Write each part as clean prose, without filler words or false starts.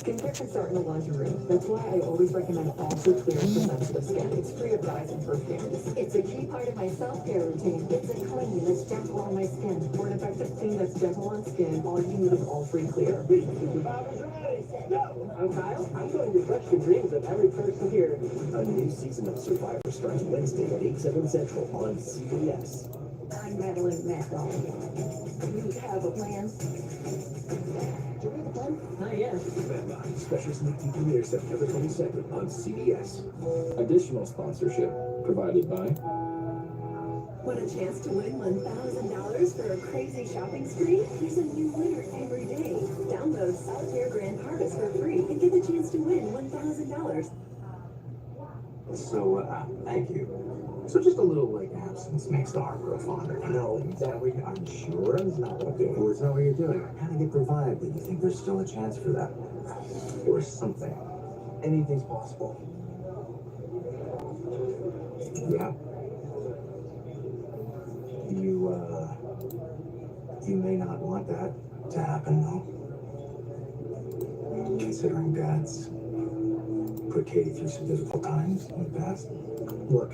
Skincare can start in the laundry room. That's why I always recommend Ultra Clear for sensitive skin. It's free of dyes and perfumes. It's a key part of my self-care routine. It's a clean that's gentle on my skin. For an effective clean that's gentle on skin, all you need is Ultra Clear. I'm Kyle. I'm going to crush the dreams of every person here. A new season of Survivor starts Wednesday at 8, 7 Central on CBS. I'm Madeline McDowell. You have a plan? Do we have a plan? Not yet. Madline, special sneak peek premiere September 22nd on CBS. Additional sponsorship provided by... Want a chance to win $1,000 for a crazy shopping spree? There's a new winner every day. Download Solitaire Grand Harvest for free and get the chance to win $1,000. So, thank you. So just a little, absence makes the heart grow fonder. No, is that what I'm sure it's not what I'm doing. Or it's not what you're doing. I kind of get the vibe that you think there's still a chance for that. Or something. Anything's possible. Yeah. You may not want that to happen, though. Considering Dad's put Katie through some difficult times in the past. Look,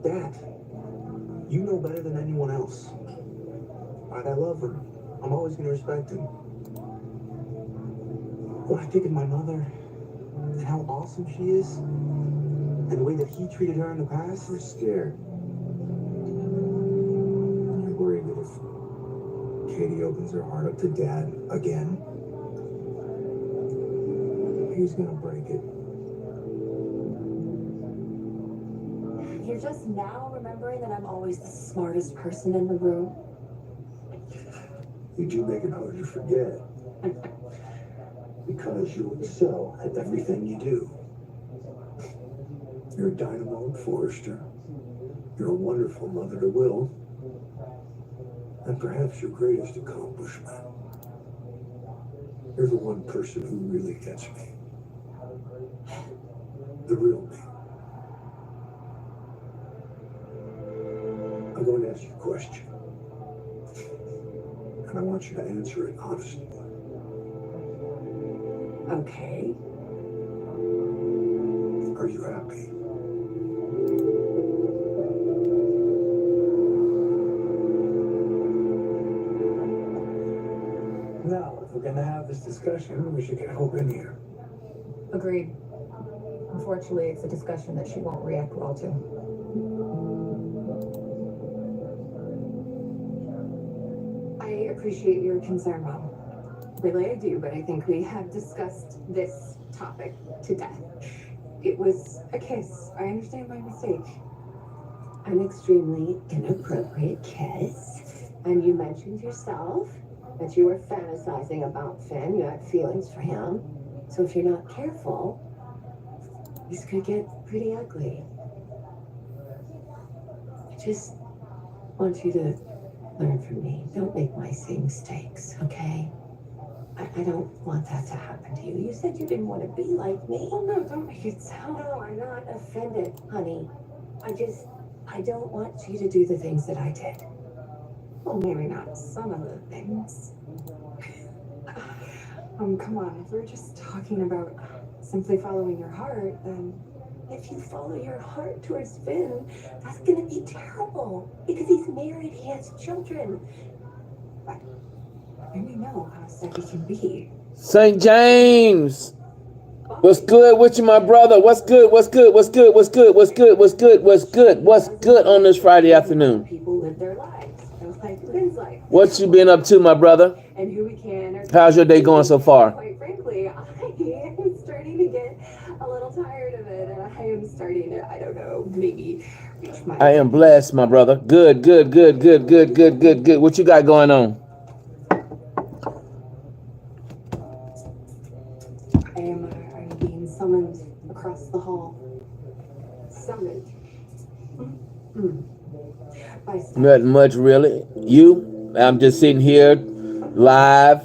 Dad, you know better than anyone else. Right, I love her. I'm always going to respect him. When I think of my mother and how awesome she is, and the way that he treated her in the past, we're scared. You're worried that if Katie opens her heart up to Dad again, he's going to break it. You're just now remembering that I'm always the smartest person in the room. You do make it hard to forget. Because you excel at everything you do. You're a dynamo at Forrester. You're a wonderful mother to Will. And perhaps your greatest accomplishment. You're the one person who really gets me. The real me. I'm going to ask you a question. And I want you to answer it honestly. Okay. Are you happy? Now, if we're going to have this discussion, we should get Hope in here. Agreed. Unfortunately, it's a discussion that she won't react well to. I appreciate your concern, Mom. Really, I do, but I think we have discussed this topic to death. It was a kiss. I understand my mistake. An extremely inappropriate kiss. And you mentioned yourself that you were fantasizing about Finn. You had feelings for him. So if you're not careful, this could get pretty ugly. I just want you to learn from me. Don't make my same mistakes, okay? I don't want that to happen to you. You said you didn't want to be like me. Oh, no, don't make it sound. No, I'm not offended, honey. I don't want you to do the things that I did. Well, maybe not some of the things. Come on, if we're just talking about simply following your heart, then if you follow your heart towards Finn, that's gonna be terrible. Because he's married, he has children. But we know how sick he can be. St. James, what's good with you, my brother? What's good? What's good? What's good? What's good? What's good? What's good? What's good? What's good on this Friday afternoon? People live their lives. Like Finn's life. What you been up to, my brother? And who we can. How's your day going so far? Quite frankly, I am starting to get a little tired of it, and I am starting to, I don't know, maybe reach my... I am blessed, my brother. Good, good, good, good, good, good, good, good. What you got going on? I am being summoned across the hall. Summoned. Nothing much, really. You? I'm just sitting here live,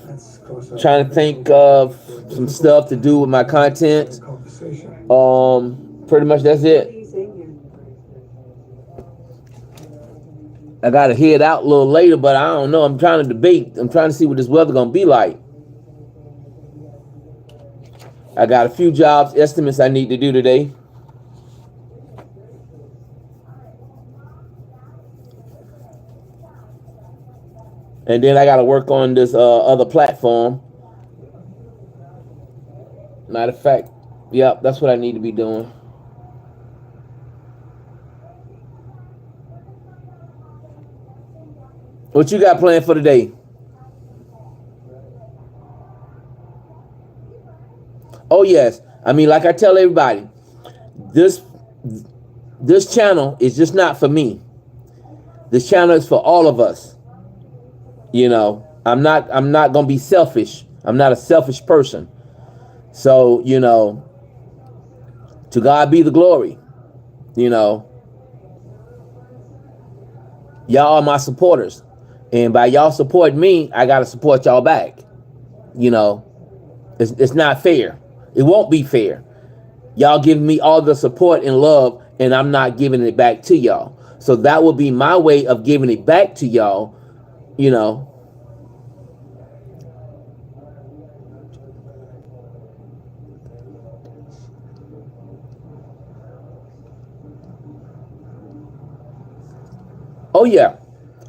trying to think of some stuff to do with my content. Pretty much that's it. I gotta head out a little later, but I don't know. I'm trying to debate. I'm trying to see what this weather gonna be like. I got a few jobs estimates I need to do today. And then I gotta work on this other platform. Matter of fact, yep, that's what I need to be doing. What you got planned for today? Oh yes, I mean, like I tell everybody, this channel is just not for me. This channel is for all of us. You know, I'm not gonna be selfish. I'm not a selfish person. So, you know, to God be the glory. You know, y'all are my supporters. And by y'all supporting me, I gotta support y'all back. You know, it's not fair. It won't be fair. Y'all giving me all the support and love, and I'm not giving it back to y'all. So that will be my way of giving it back to y'all, you know. Oh yeah.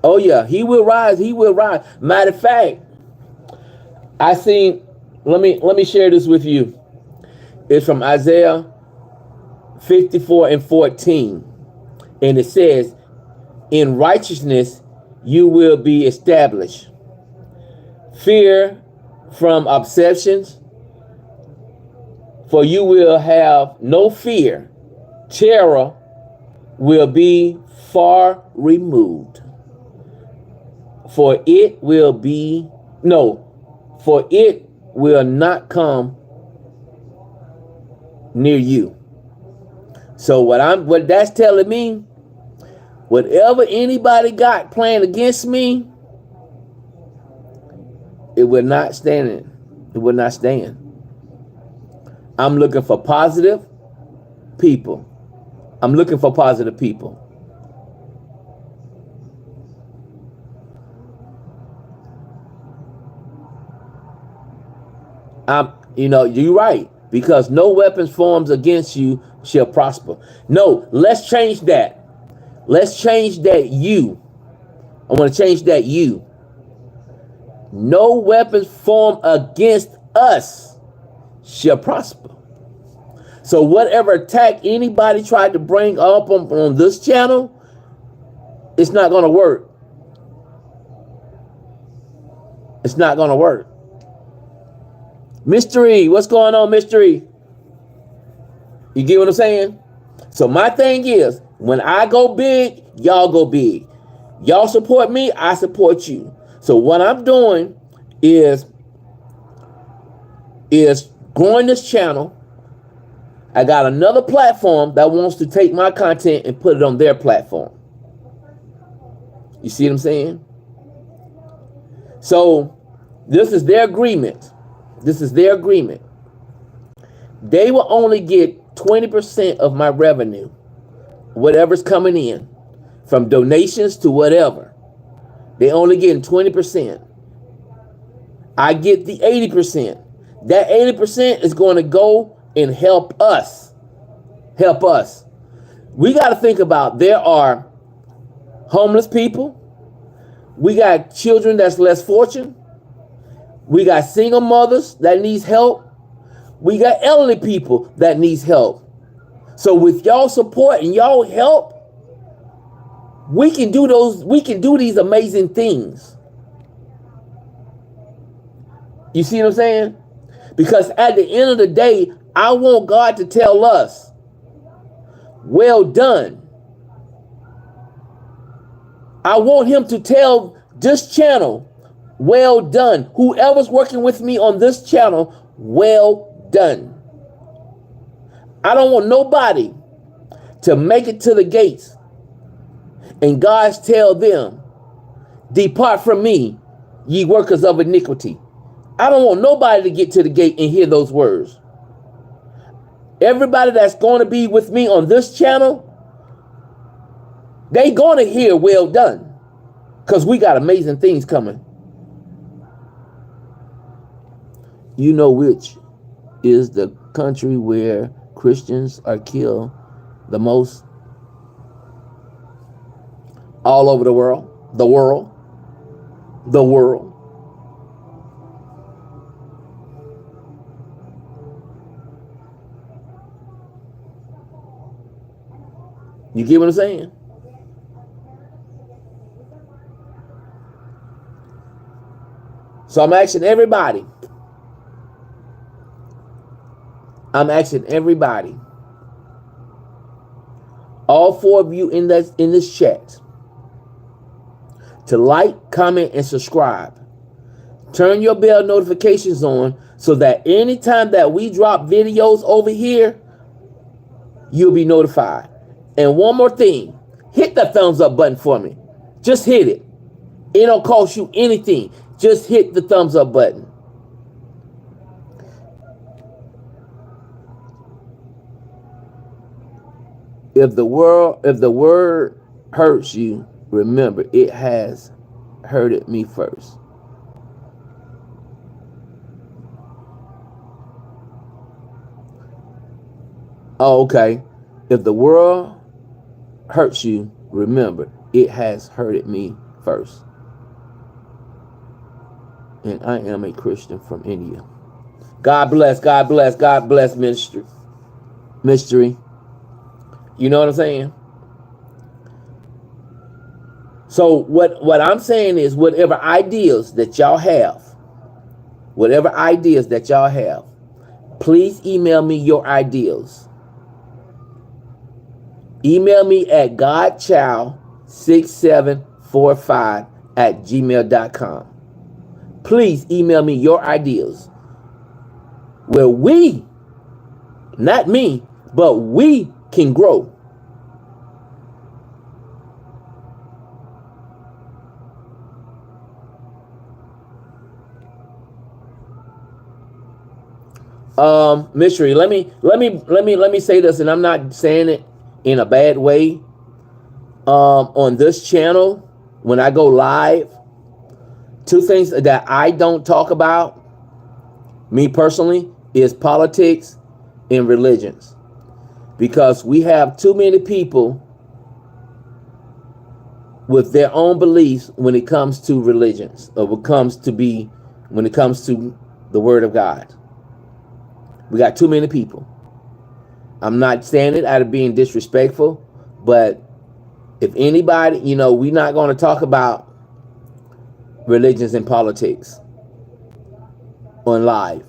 Oh yeah. He will rise. He will rise. Matter of fact, I seen, let me share this with you. It's from Isaiah 54:14. And it says, in righteousness you will be established. Fear from obsessions, for you will have no fear. Terror will be far removed. For it will not come near you. So what that's telling me, whatever anybody got planned against me, it will not stand. It will not stand. I'm looking for positive people. I'm looking for positive people. You know, you're right, because no weapons formed against you shall prosper. No, let's change that. Let's change that you. I want to change that you. No weapons formed against us shall prosper. So whatever attack anybody tried to bring up on this channel, it's not going to work. It's not going to work. Mystery, what's going on, Mystery? You get what I'm saying? So my thing is, when I go big, y'all go big. Y'all support me, I support you. So what I'm doing is growing this channel. I got another platform that wants to take my content and put it on their platform. You see what I'm saying? So this is their agreement. This is their agreement. They will only get 20% of my revenue, whatever's coming in, from donations to whatever. They only get 20%. I get the 80%. That 80% is going to go and help us. Help us. We got to think about, there are homeless people. We got children that's less fortunate. We got single mothers that needs help. We got elderly people that needs help. So with y'all support and y'all help, we can do these amazing things. You see what I'm saying? Because at the end of the day, I want God to tell us, well done. I want him to tell this channel, well done. Whoever's working with me on this channel, well done. I don't want nobody to make it to the gates and God tell them, depart from me, ye workers of iniquity. I don't want nobody to get to the gate and hear those words. Everybody that's going to be with me on this channel, they going to hear well done. Because we got amazing things coming. You know which is the country where Christians are killed the most? All over the world. The world. The world. You get what I'm saying? So I'm asking everybody. All 4 of you in this chat, to like, comment, and subscribe. Turn your bell notifications on so that anytime that we drop videos over here, you'll be notified. And one more thing, hit the thumbs up button for me. Just hit it. It don't cost you anything. Just hit the thumbs up button. If the word hurts you, remember it has hurted me first. Oh, okay. If the world hurts you, remember it has hurted me first. And I am a Christian from India. God bless, God bless, God bless mystery. You know what I'm saying? So what I'm saying is whatever ideas that y'all have, please email me your ideas. Email me at godchild6745@gmail.com. Please email me your ideas. Where we, not me, but we can grow. Mystery, let me say this, and I'm not saying it in a bad way. On this channel, when I go live, 2 things that I don't talk about, me personally, is politics and religions. Because we have too many people with their own beliefs when it comes to religions, or when it comes to the Word of God. We got too many people. I'm not saying it out of being disrespectful, but if anybody, we're not going to talk about religions and politics on live.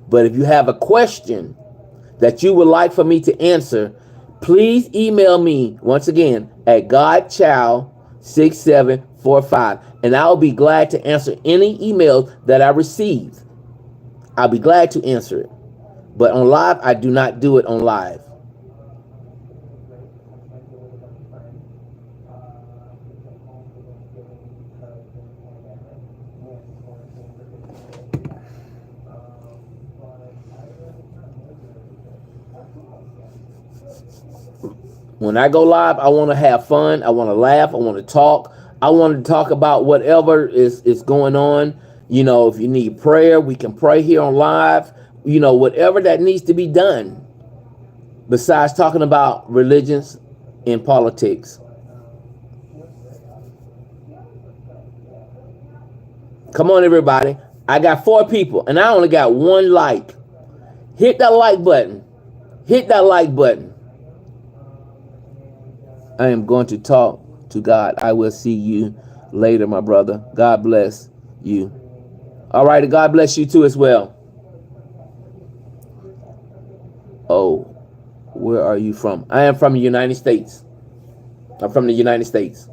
But if you have a question that you would like for me to answer, please email me once again at godchild6745, and I'll be glad to answer any emails that I receive. I'll be glad to answer it. But on live, I do not do it on live. When I go live, I want to have fun. I want to laugh. I want to talk. I want to talk about whatever is going on. If you need prayer, we can pray here on live. Whatever that needs to be done besides talking about religions and politics. Come on, everybody. I got 4 people and I only got 1 like. Hit that like button. Hit that like button. I am going to talk to God. I will see you later, my brother. God bless you. All right, and God bless you too as well. Oh, where are you from? I am from the United States. I'm from the United States.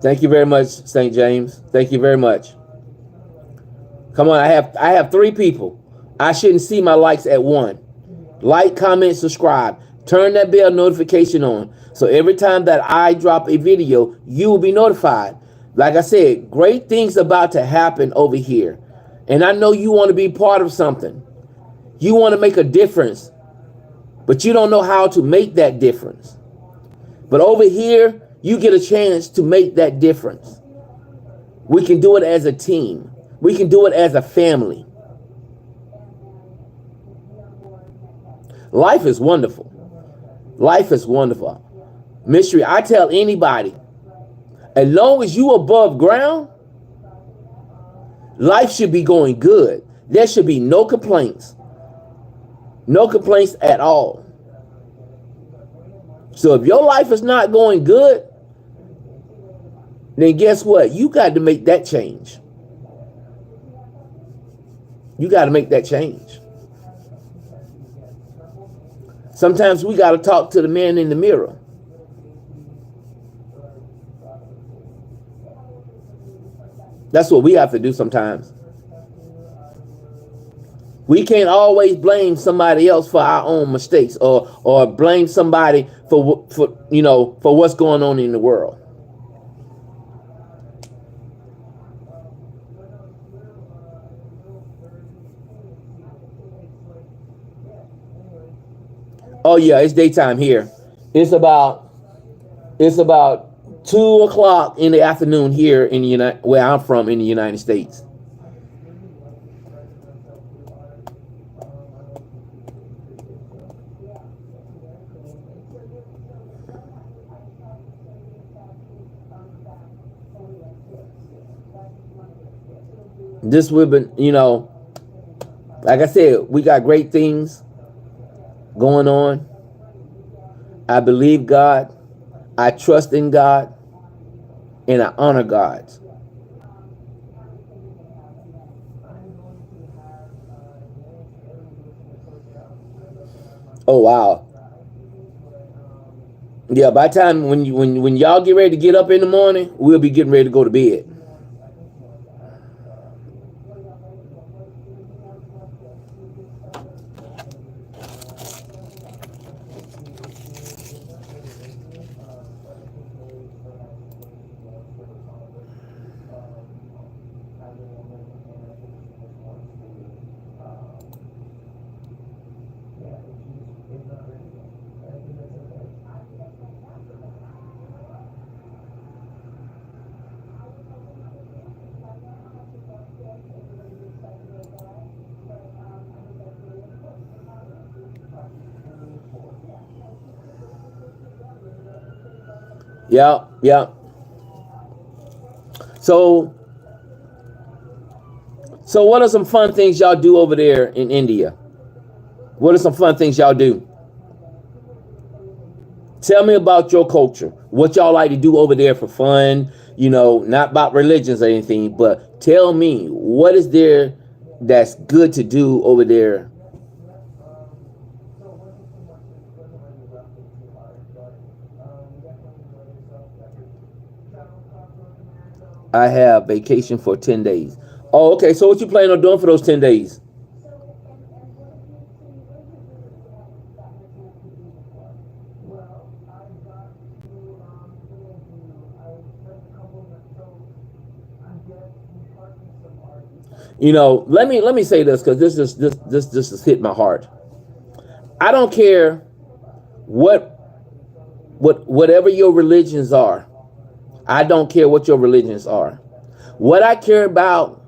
Thank you very much, St. James. Thank you very much. Come on, I have 3 people. I shouldn't see my likes at 1. Like, comment, subscribe. Turn that bell notification on. So every time that I drop a video, you will be notified. Like I said, great things about to happen over here. And I know you want to be part of something. You want to make a difference, but you don't know how to make that difference. But over here, you get a chance to make that difference. We can do it as a team. We can do it as a family. Life is wonderful. Life is wonderful. Mystery, I tell anybody, as long as you above ground, life should be going good. There should be no complaints. No complaints at all. So if your life is not going good, then guess what? You got to make that change. You got to make that change. Sometimes we got to talk to the man in the mirror. That's what we have to do sometimes. We can't always blame somebody else for our own mistakes, or blame somebody for what's going on in the world. Oh yeah, it's daytime here. It's about 2 o'clock in the afternoon here in the where I'm from in the United States. This we've been, like I said, we got great things going on. I believe God. I trust in God. And I honor God. Oh wow. Yeah, by the time when y'all get ready to get up in the morning, we'll be getting ready to go to bed. Yeah. So what are some fun things y'all do over there in India? What are some fun things y'all do? Tell me about your culture. What y'all like to do over there for fun? Not about religions or anything, but tell me, what is there that's good to do over there? I have vacation for 10 days. Oh, okay. So what you planning on doing for those 10 days? Let me say this, because this just hit my heart. I don't care whatever your religions are. I don't care what your religions are. What I care about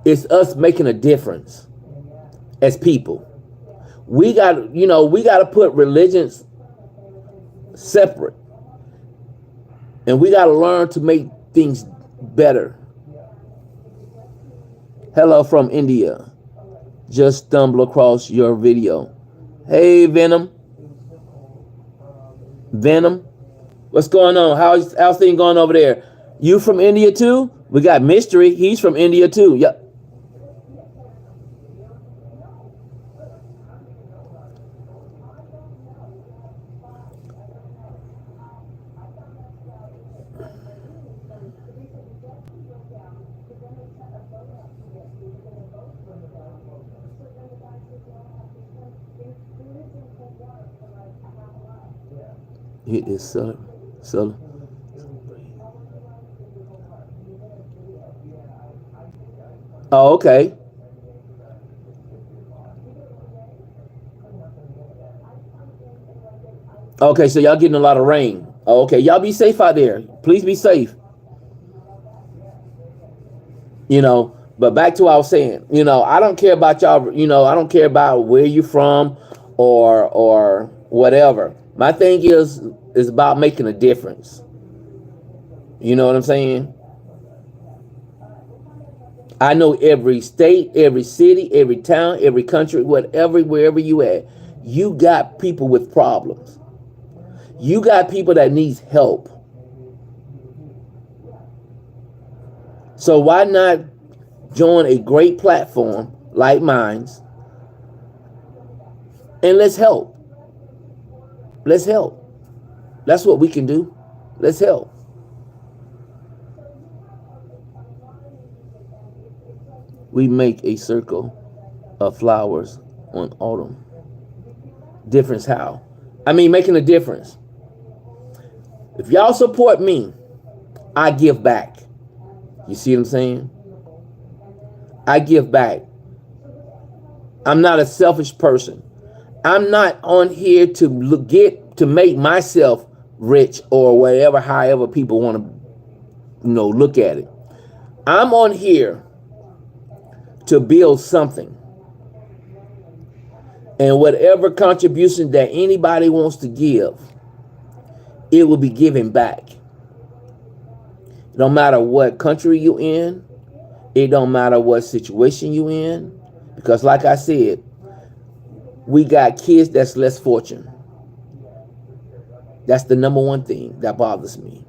is us making a difference as people. We got to put religions separate, and we got to learn to make things better. Hello from India. Just stumbled across your video. Hey, Venom. What's going on? How's things going over there? You from India too? We got Mystery. He's from India too. Yep. It is so. Oh, okay. Okay, so y'all getting a lot of rain. Oh, okay, y'all be safe out there. Please be safe. But back to what I was saying. I don't care about y'all. I don't care about where you from, or whatever. My thing is about making a difference. You know what I'm saying? I know every state, every city, every town, every country, wherever you at, you got people with problems. You got people that needs help. So why not join a great platform like mine's, and let's help. Let's help. That's what we can do. Let's help. We make a circle of flowers on autumn. Difference how? Making a difference. If y'all support me, I give back. You see what I'm saying? I give back. I'm not a selfish person. I'm not on here to make myself rich or whatever, however people want to, look at it. I'm on here to build something. And whatever contribution that anybody wants to give, it will be given back. No matter what country you in, it don't matter what situation you in, because like I said, we got kids that's less fortunate. That's the number one thing that bothers me.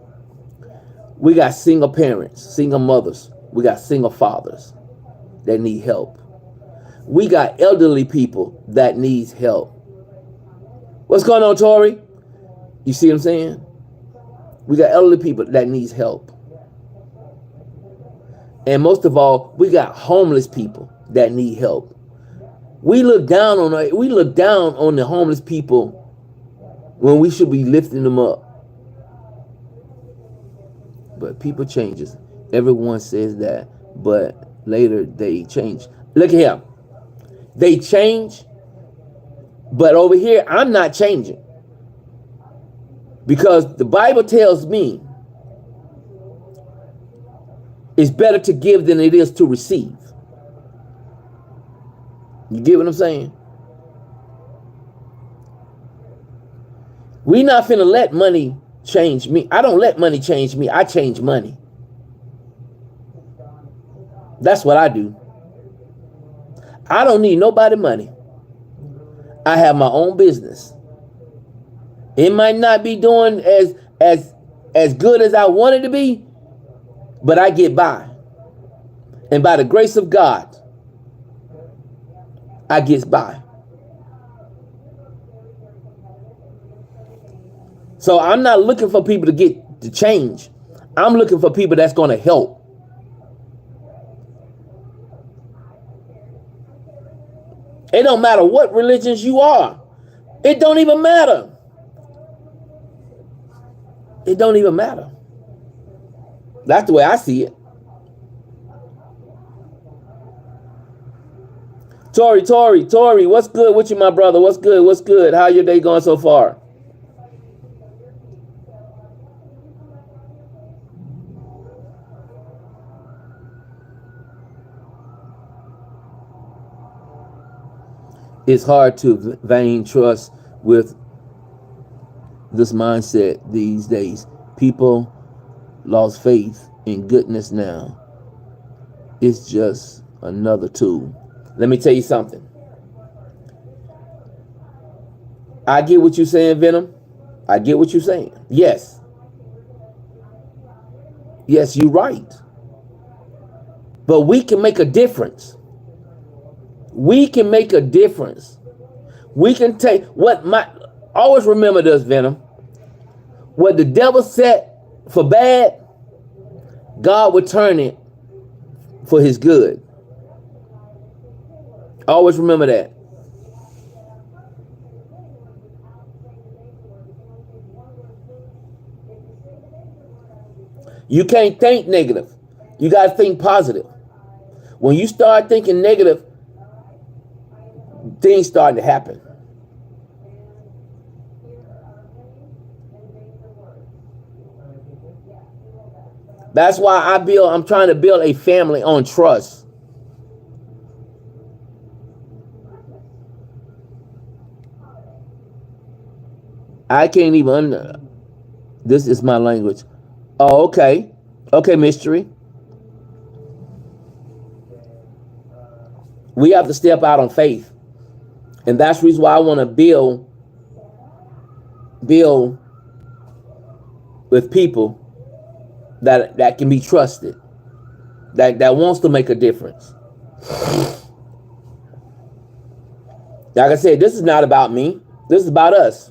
We got single parents, single mothers. We got single fathers that need help. We got elderly people that needs help. What's going on, Tori? You see what I'm saying? We got elderly people that needs help. And most of all, we got homeless people that need help. We look down on the homeless people when we should be lifting them up. But people changes. Everyone says that, but later they change. Look at him. They change, but over here I'm not changing. Because the Bible tells me it's better to give than it is to receive. You get what I'm saying? We not finna let money change me. I don't let money change me. I change money. That's what I do. I don't need nobody money. I have my own business. It might not be doing as good as I want it to be, but I get by. And by the grace of God, I get by. So I'm not looking for people to get to change. I'm looking for people that's going to help. It don't matter what religions you are. It don't even matter. It don't even matter. That's the way I see it. Tori, what's good with you, my brother? What's good? How your day going so far? It's hard to vain trust with this mindset these days. People lost faith in goodness now. It's just another tool. Let me tell you something. I get what you're saying, Venom. I get what you're saying. Yes. Yes, you're right. But we can make a difference. We can make a difference. We can take always remember this, Venom. What the devil set for bad, God will turn it for his good. Always remember that. You can't think negative. You got to think positive. When you start thinking negative, things starting to happen. That's why I'm trying to build a family on trust. I can't even, this is my language. Oh, okay. Okay, mystery. We have to step out on faith. And that's the reason why I want to build with people that can be trusted, that wants to make a difference. Like I said, this is not about me. This is about us.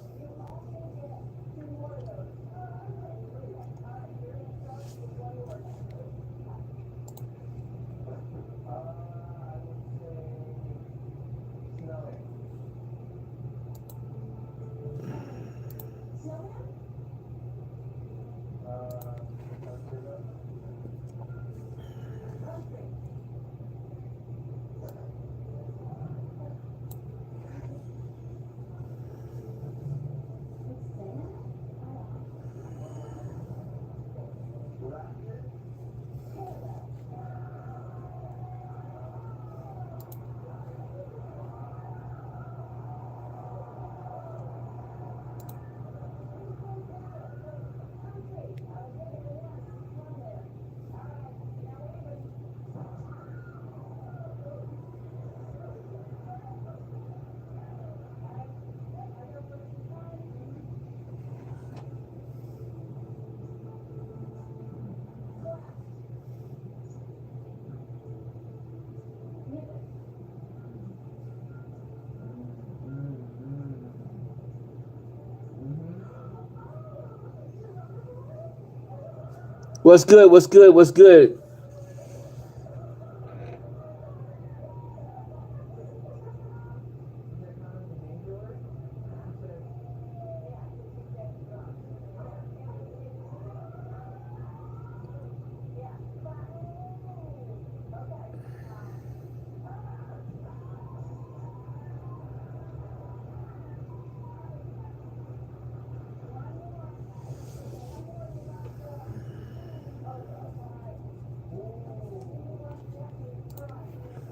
What's good? What's good? What's good?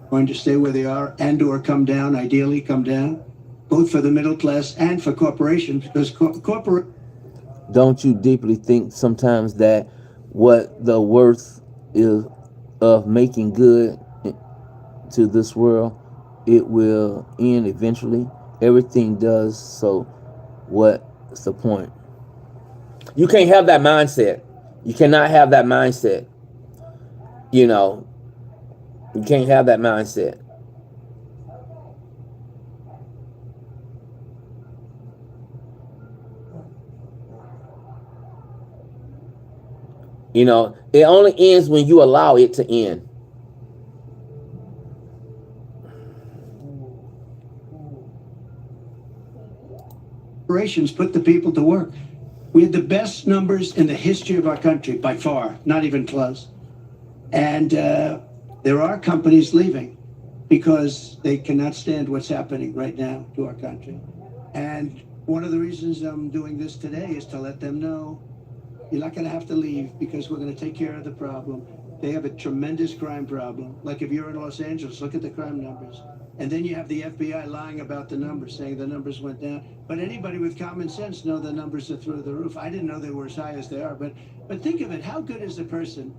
Going to stay where they are and or come down, ideally come down, both for the middle class and for corporations, because corporate. Don't you deeply think sometimes that what the worth is of making good to this world, it will end eventually? Everything does. So what's the point? You can't have that mindset. You cannot have that mindset. You know, you can't have that mindset. You know, it only ends when you allow it to end. Corporations put the people to work. We had the best numbers in the history of our country by far, not even close. And there are companies leaving because they cannot stand what's happening right now to our country. And one of the reasons I'm doing this today is to let them know you're not going to have to leave because we're going to take care of the problem. They have a tremendous crime problem. Like if you're in Los Angeles, look at the crime numbers. And then you have the FBI lying about the numbers, saying the numbers went down. But anybody with common sense know the numbers are through the roof. I didn't know they were as high as they are. But think of it, how good is a person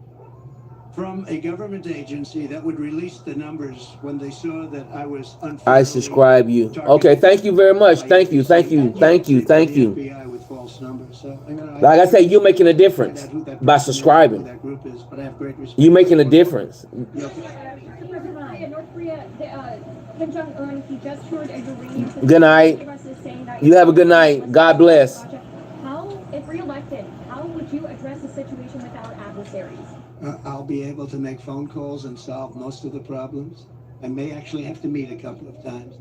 from a government agency that would release the numbers when they saw that I was unfairly I subscribe you. Okay, thank you very much. Thank you, thank you, thank you, thank you. FBI with false numbers. So, like I say, you're making a difference by subscribing. That group is, but I have great respect. You're making a difference. Kim Jong-un, he just heard a uranium. Good night. You have a good night. God bless. How, if re-elected, how would you address the situation without adversaries? I'll be able to make phone calls and solve most of the problems. I may actually have to meet a couple of times.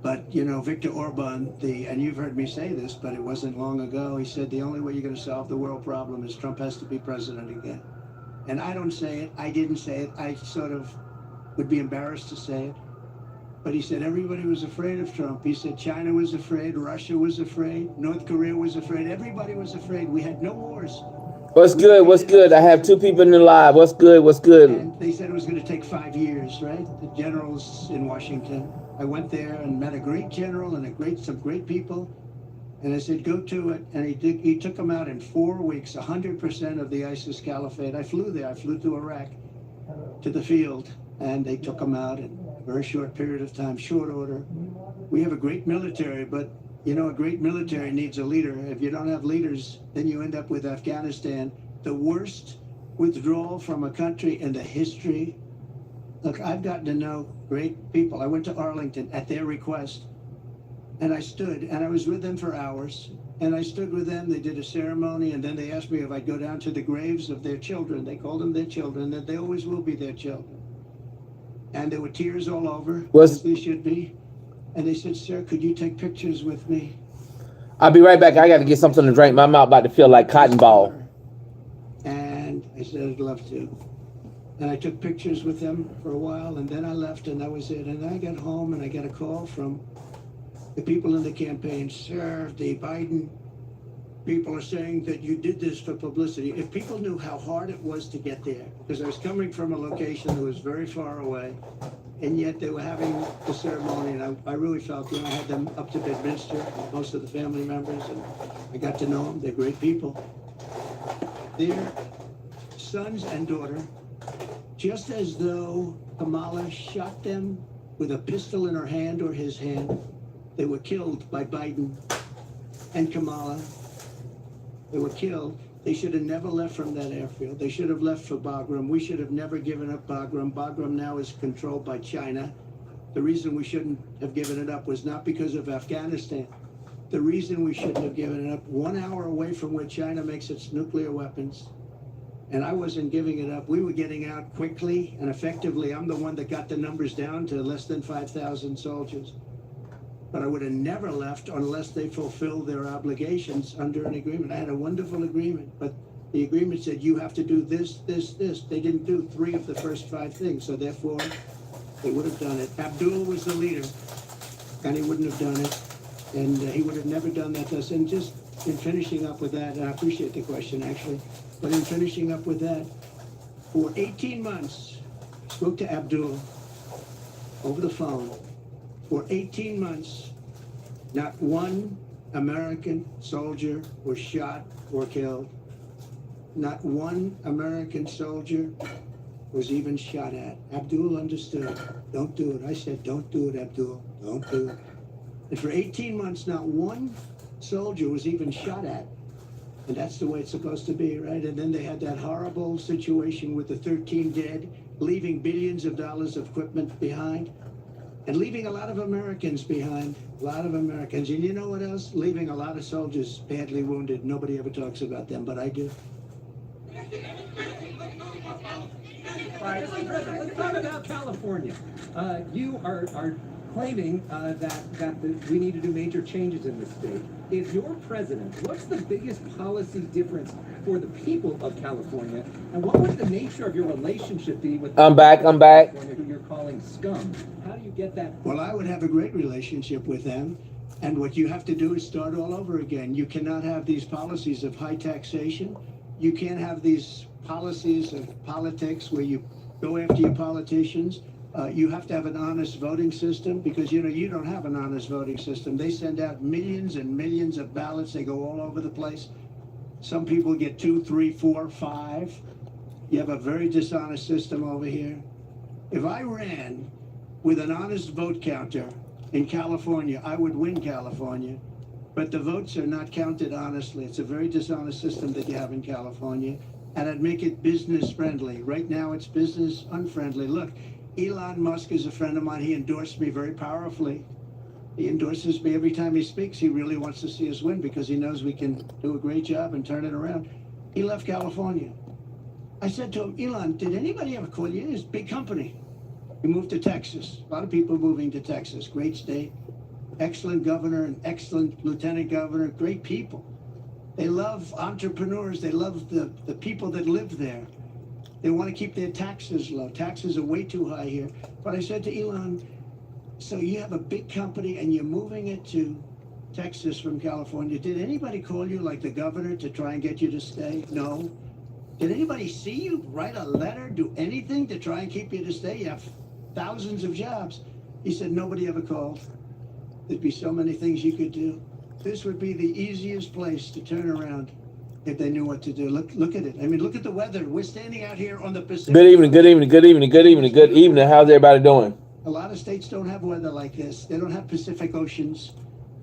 But, you know, Viktor Orban, and you've heard me say this, but it wasn't long ago, he said the only way you're going to solve the world problem is Trump has to be president again. And I don't say it, I didn't say it, I sort of would be embarrassed to say it. But he said everybody was afraid of Trump. He said China was afraid, Russia was afraid, North Korea was afraid, everybody was afraid. We had no wars. What's good? What's good? I have two people in the live. What's good? What's good? And they said it was going to take 5 years, right? The generals in Washington. I went there and met a great general and some great people. And I said, go to it. And he took them out in 4 weeks, 100% of the ISIS caliphate. I flew there. I flew to Iraq, to the field, and they took them out in a very short period of time, short order. We have a great military, but you know, a great military needs a leader. If you don't have leaders, then you end up with Afghanistan, the worst withdrawal from a country in the history. Look, I've gotten to know great people. I went to Arlington at their request, and I stood, and I was with them for hours, and I stood with them. They did a ceremony, and then they asked me if I'd go down to the graves of their children. They called them their children, that they always will be their children. And there were tears all over, as they should be. And they said, sir, could you take pictures with me? I'll be right back. I got to get something to drink. My mouth about to feel like cotton ball. And I said, I'd love to. And I took pictures with them for a while, and then I left, and that was it. And I got home, and I got a call from the people in the campaign. Sir, the Biden people are saying that you did this for publicity. If people knew how hard it was to get there, because I was coming from a location that was very far away, and yet they were having the ceremony, and I really felt, I had them up to Bedminster, most of the family members, and I got to know them. They're great people. Their sons and daughter, just as though Kamala shot them with a pistol in her hand or his hand, they were killed by Biden and Kamala. They were killed. They should have never left from that airfield. They should have left for Bagram. We should have never given up Bagram. Bagram now is controlled by China. The reason we shouldn't have given it up was not because of Afghanistan. The reason we shouldn't have given it up, 1 hour away from where China makes its nuclear weapons, and I wasn't giving it up. We were getting out quickly and effectively. I'm the one that got the numbers down to less than 5,000 soldiers. But I would have never left unless they fulfilled their obligations under an agreement. I had a wonderful agreement, but the agreement said you have to do this, this, this. They didn't do 3 of the first 5 things, so therefore they would have done it. Abdul was the leader, and he wouldn't have done it, and he would have never done that to us. And just in finishing up with that, and I appreciate the question actually, but in finishing up with that, for 18 months, I spoke to Abdul over the phone. For 18 months, not one American soldier was shot or killed. Not one American soldier was even shot at. Abdul understood. Don't do it. I said, don't do it, Abdul. Don't do it. And for 18 months, not one soldier was even shot at. And that's the way it's supposed to be, right? And then they had that horrible situation with the 13 dead, leaving billions of dollars of equipment behind. And leaving a lot of Americans behind, a lot of Americans. And you know what else? Leaving a lot of soldiers badly wounded. Nobody ever talks about them, but I do. All right, let's talk about California. You are claiming that we need to do major changes in this state. If you're president, what's the biggest policy difference for the people of California? And what would the nature of your relationship be with I'm back. California, who you're calling scum? How do you get that? Well, I would have a great relationship with them. And what you have to do is start all over again. You cannot have these policies of high taxation. You can't have these policies of politics where you go after your politicians. You have to have an honest voting system because, you don't have an honest voting system. They send out millions and millions of ballots. They go all over the place. Some people get 2, 3, 4, 5. You have a very dishonest system over here. If I ran with an honest vote counter in California, I would win California. But the votes are not counted honestly. It's a very dishonest system that you have in California. And I'd make it business friendly. Right now it's business unfriendly. Look, Elon Musk is a friend of mine. He endorsed me very powerfully. He endorses me every time he speaks. He really wants to see us win because he knows we can do a great job and turn it around. He left California. I said to him, Elon, did anybody ever call you? It's a big company. He moved to Texas. A lot of people moving to Texas. Great state. Excellent governor and excellent lieutenant governor. Great people. They love entrepreneurs. They love the people that live there. They want to keep their taxes low. Taxes are way too high here. But I said to Elon, so you have a big company and you're moving it to Texas from California. Did anybody call you, like the governor, to try and get you to stay? No. Did anybody see you, write a letter, do anything to try and keep you to stay? You have thousands of jobs. He said, nobody ever called. There'd be so many things you could do. This would be the easiest place to turn around if they knew what to do. Look at it. I mean, look at the weather. We're standing out here on the Pacific. Good evening, good evening, good evening, good evening, good evening. How's everybody doing? A lot of states don't have weather like this. They don't have Pacific Oceans.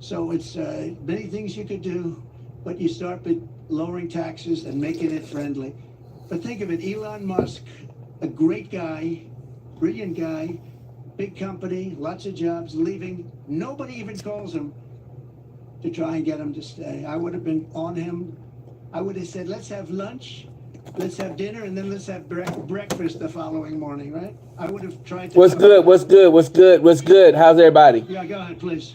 So it's many things you could do, but you start with lowering taxes and making it friendly. But think of it, Elon Musk, a great guy, brilliant guy, big company, lots of jobs, leaving. Nobody even calls him to try and get him to stay. I would have been on him. I would have said, let's have lunch, let's have dinner, and then let's have breakfast the following morning, right? I would have tried to... What's good, what's good, what's good, what's good? How's everybody? Yeah, go ahead, please.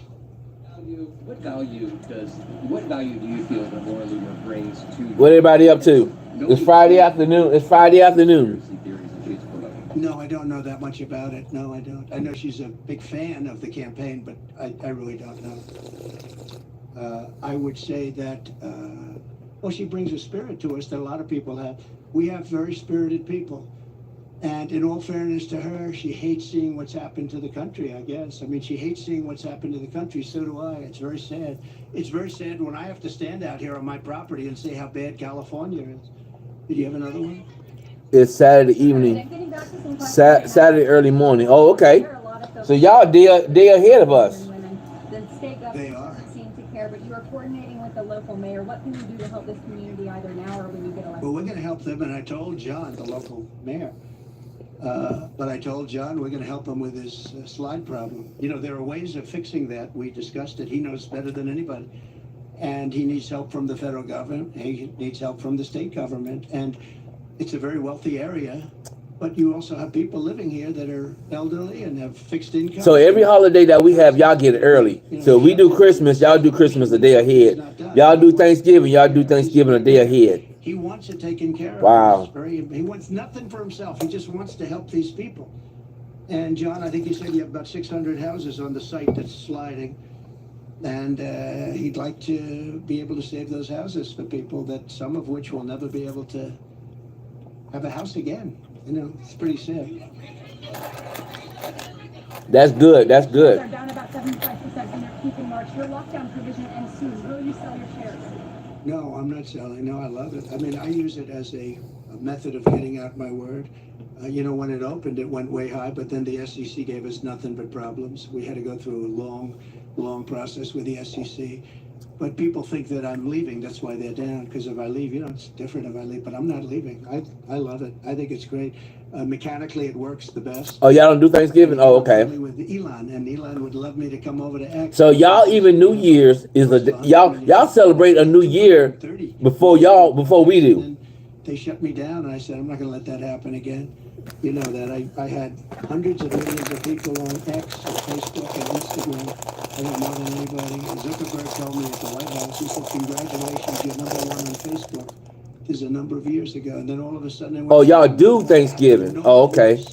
What value do you feel that Laura Loomer brings to What everybody up to? It's Friday afternoon. It's Friday afternoon. conspiracy theories that she's promoting? No, I don't know that much about it. No, I don't. I know she's a big fan of the campaign, but I really don't know. I would say that, well, she brings a spirit to us that a lot of people have. We have very spirited people. And in all fairness to her, she hates seeing what's happened to the country, I guess. I mean, she hates seeing what's happened to the country. So do I. It's very sad. It's very sad when I have to stand out here on my property and say how bad California is. Did you have another one? It's Saturday evening. Saturday early morning. Oh, okay. So y'all day ahead of us. The state They government are. doesn't seem to care, but you are coordinating with the local mayor. What can you do to help this community either now or when you get elected? Well, we're going to help them, and I told John, the local mayor, but I told John we're going to help him with his slide problem. You know, there are ways of fixing that. We discussed it. He knows better than anybody. And he needs help from the federal government. He needs help from the state government. And it's a very wealthy area. But you also have people living here that are elderly and have fixed income. So every holiday that we have, y'all get it early. So we do Christmas, y'all do Christmas a day ahead. Y'all do Thanksgiving, y'all do Thanksgiving a day ahead. He wants it taken care of. Wow. He wants nothing for himself. He just wants to help these people. And John, I think you said you have about 600 houses on the site that's sliding. And he'd like to be able to save those houses for people, that some of which will never be able to have a house again. You know, it's pretty sad. That's good, that's good. They're down about 75% in their peak in March. Your lockdown provision ends soon. Will you sell your shares? No, I'm not selling. No, I love it. I mean, I use it as a method of getting out my word. You know, when it opened, it went way high, but then the SEC gave us nothing but problems. We had to go through a long process with the SEC. But people think that I'm leaving. That's why they're down. Because if I leave, you know, it's different if I leave. But I'm not leaving. I love it. I think it's great. Mechanically, it works the best. Oh, y'all don't do Thanksgiving? Oh, okay. Only with Elon, and Elon would love me to come over to X. So y'all even New Year's is y'all celebrate a new year before we do. And they shut me down, and I said, I'm not going to let that happen again. You know that I had hundreds of millions of people on X and Facebook and Instagram. I don't know more than anybody. And Zuckerberg told me at the White House, he said, congratulations, you're number one on Facebook. This is a number of years ago. And then all of a sudden... they went, Oh, y'all do Thanksgiving. Oh, okay.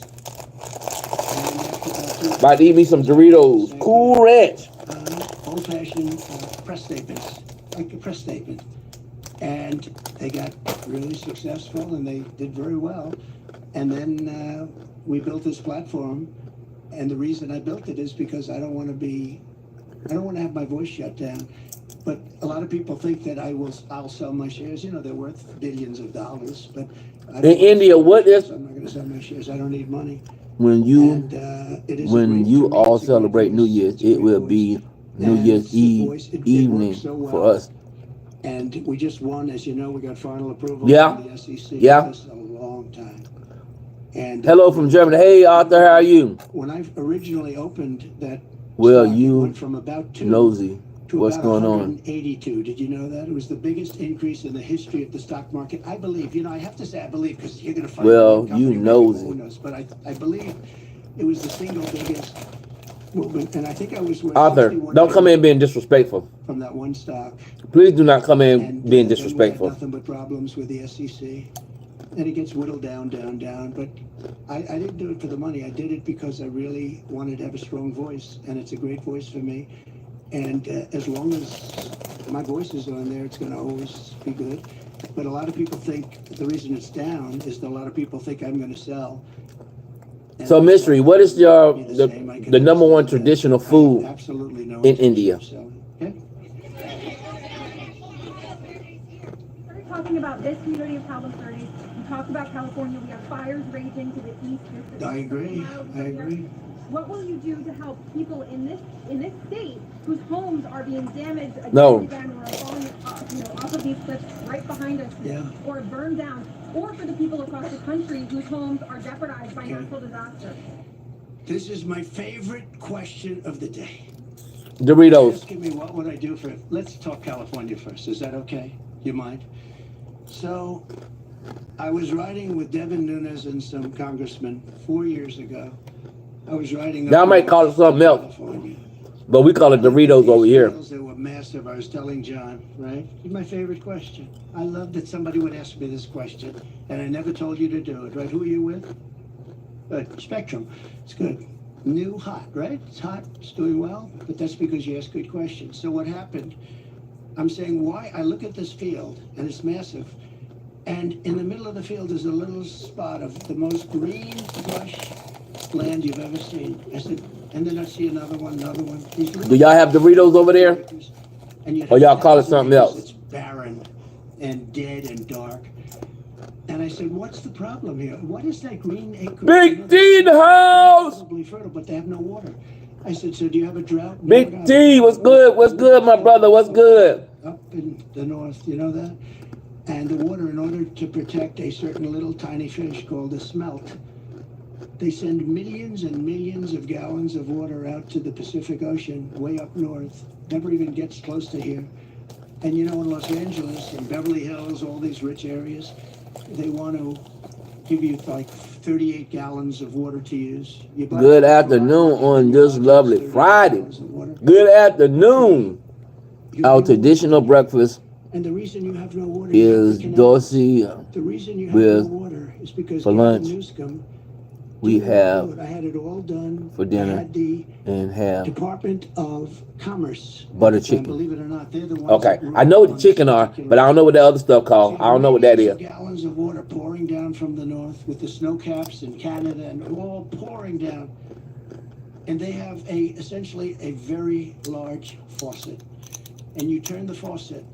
About to eat me some Doritos. Cool Ranch. Old-fashioned press statements, like a press statement. And they got really successful, and they did very well. And then we built this platform, and the reason I built it is because I don't want to have my voice shut down. But a lot of people think that I'll sell my shares. You know, they're worth billions of dollars. But I don't In India, what is so I'm not going to sell my shares. I don't need money. when you And, it is a great- you for me, all it's a great celebrate New voice. Year's? It's a It great will voice. be New And Year's it's a Eve voice. It evening works so well. for us. And we just won, as you know, we got final approval Yeah. from the SEC. Yeah. This is a long time. And Hello from Germany. Hey Arthur, how are you? when I originally opened that, Well, stock, it you went from about 2 nosy. to What's about going on? 182. Did you know that? It was the biggest increase in the history of the stock market. I believe, you know, I have to say I believe because you're going to find Well, one company you where nosy. people who knows, but I believe it was the single biggest movement, and I think I was worth Arthur, 61 don't come in being disrespectful. from that one stock. Please do not come in And being then we had disrespectful. nothing but problems with the SEC. and it gets whittled down. But I didn't do it for the money. I did it because I really wanted to have a strong voice, and it's a great voice for me. And as long as my voice is on there, it's going to always be good. But a lot of people think the reason it's down is that a lot of people think I'm going to sell. And So, Mystery, what is your be the same. I can the number one understand that. traditional I have food absolutely no in intention India? of selling. Okay? We're talking about this community of Palos Verdes. You talk about California. We have fires raging to the east. There's I agree. I agree. What will you do to help people in this state whose homes are being damaged again No. and again, or are falling off of these cliffs right behind us, Yeah. or burned down, or for the people across the country whose homes are jeopardized by Okay. natural disaster? This is my favorite question of the day. Doritos. Asking me what would I do for. Let's talk California first. Is that okay? You mind? So, I was riding with Devin Nunes and some congressmen 4 years ago. I was riding. Y'all up might call it something else, California. but we call it Doritos over here. They were massive. I was telling John, right? It's my favorite question. I love that somebody would ask me this question, and I never told you to do it, right? Who are you with? Spectrum. It's good. New, hot, right? It's hot. It's doing well, but that's because you ask good questions. So what happened? I'm saying why I look at this field, and it's massive, and in the middle of the field is a little spot of the most green, lush land you've ever seen. I said, and then I see another one. These Do y'all have Doritos over there? And you Or y'all have call it 1,000 something acres else? It's barren and dead and dark. And I said, what's the problem here? What is that green acre? Big D in the house. Probably fertile, but they have no water. I said, so do you have a drought? No, Big no. T, what's good? What's good, my brother? What's good? Up in the north, you know that? And the water, in order to protect a certain little tiny fish called a smelt, they send millions and millions of gallons of water out to the Pacific Ocean, way up north. Never even gets close to here. And you know, in Los Angeles and Beverly Hills, all these rich areas, they want to give you like 38 gallons of water to use. You buy Good afternoon on this lovely 38 Friday. gallons of water. Good afternoon. You Our know, traditional breakfast and the reason you have no water you have is the canal. Dorsey. The reason you have with- no water is because for Gavin lunch, Newsom we didn't do have it. I had it all done for dinner I had the and have. Department of Commerce. Butter And chicken. believe it or not, they're the ones Okay, that I know what the rule chicken on are, this but I don't know what the other stuff called. I don't know what that is. millions of gallons of water pouring down from the north with the snow caps in Canada and all pouring down. And they have essentially a very large faucet. And you turn the faucet,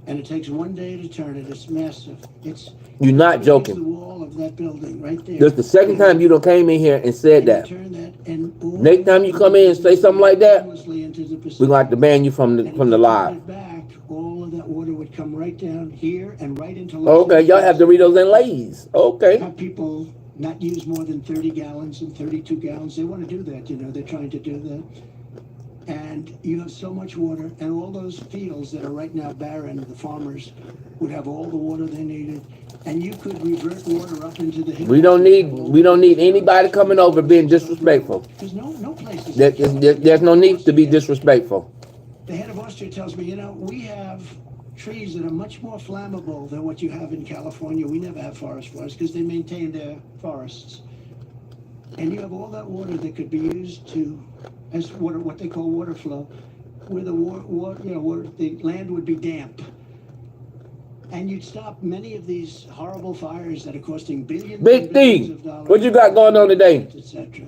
and it takes 1 day to turn it. It's massive. It's You're not against joking. the wall of that building right there. This is the second time you done came in here and said And you that. turn that, and all Next time you come in and say something like that, seamlessly into the we're Pacific. gonna have to ban you from And the if from the you live. turned it back, all of that water would come right down here and right into Los Okay, y'all have Angeles. Doritos and Lay's. Okay. Have people not use more than 30 gallons and 32 gallons. They want to do that, you know, they're trying to do that. And you have so much water, and all those fields that are right now barren, the farmers would have all the water they needed, and you could revert water up into the hills. We don't need anybody coming over being disrespectful. There's no places. There's no need to be disrespectful. The head of Austria tells me, you know, we have trees that are much more flammable than what you have in California. We never have forest fires because they maintain their forests. And you have all that water that could be used to, as water, what they call water flow, where the where the land would be damp. And you'd stop many of these horrible fires that are costing billions Big and billions D, of dollars. what you got going on today? Etc.